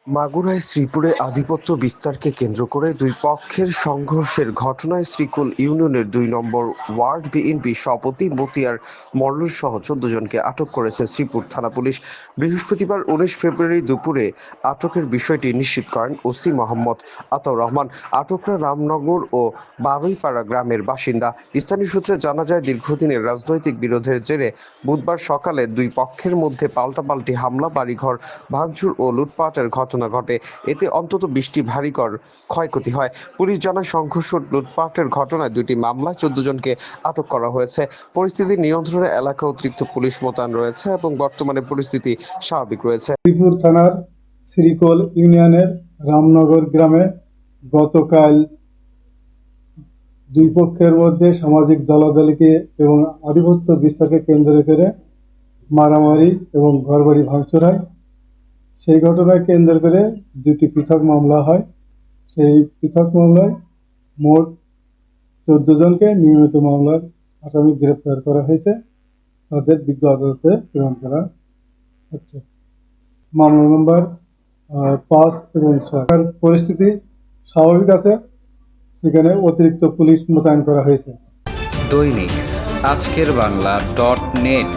মাগুরায় শ্রীপুরে আধিপত্য বিস্তারকে কেন্দ্র করে দুই পক্ষের সংঘর্ষের ঘটনায় শ্রীকুল ইউনিয়নের ২ নম্বর ওয়ার্ড বিএনপি সভাপতি মতিয়ার মণ্ডল সহ ১৪ জনকে আটক করেছে শ্রীপুর থানা পুলিশ। বৃহস্পতিবার ১৯ ফেব্রুয়ারি দুপুরে আটকের বিষয়টি নিশ্চিত করেন ওসি মোহাম্মদ আতাউর রহমান। আটকরা রামনগর ও বারুইপাড়া গ্রামের বাসিন্দা। স্থানীয় সূত্রে জানা যায়, দীর্ঘদিনের রাজনৈতিক বিরোধের জেরে বুধবার সকালে দুই পক্ষের মধ্যে পাল্টাপাল্টি হামলা, বাড়িঘর ভাঙচুর ও লুটপাটের ঘটনা ঘটে। এতে অন্তত ২০টি ভারীঘর ক্ষয়ক্ষতি হয়। পুলিশ জানায়, সংঘর্ষ লুটপাটের ঘটনায় ২টি মামলায় ১৪ জনকে আটক করা হয়েছে। পরিস্থিতি নিয়ন্ত্রণে এলাকা অতিরিক্ত পুলিশ মোতায়েন রয়েছে এবং বর্তমানে পরিস্থিতি স্বাভাবিক রয়েছে। শ্রীপুর থানার শ্রীকোল ইউনিয়নের রামনগর গ্রামে গতকাল দুই পক্ষের মধ্যে সামাজিক দলাদলিকে এবং আধিপত্য বিস্তারকে কেন্দ্র করে মারামারি এবং ঘরবাড়ি ভাঙচুর হয়। সেই ঘটনায় কেন্দ্র করে দুটি পৃথক মামলা হয়। সেই পৃথক মামলায় মোট ১৪ জনকে নিয়মিত মামলার আসামি গ্রেপ্তার করা হয়েছে। তাদের বিজ্ঞ আদালতে প্রেরণ করা হচ্ছে। মামলা নম্বর ৫ এবং ৬। পরিস্থিতি স্বাভাবিক আছে, সেখানে অতিরিক্ত পুলিশ মোতায়েন করা হয়েছে। দৈনিক আজকের বাংলা .net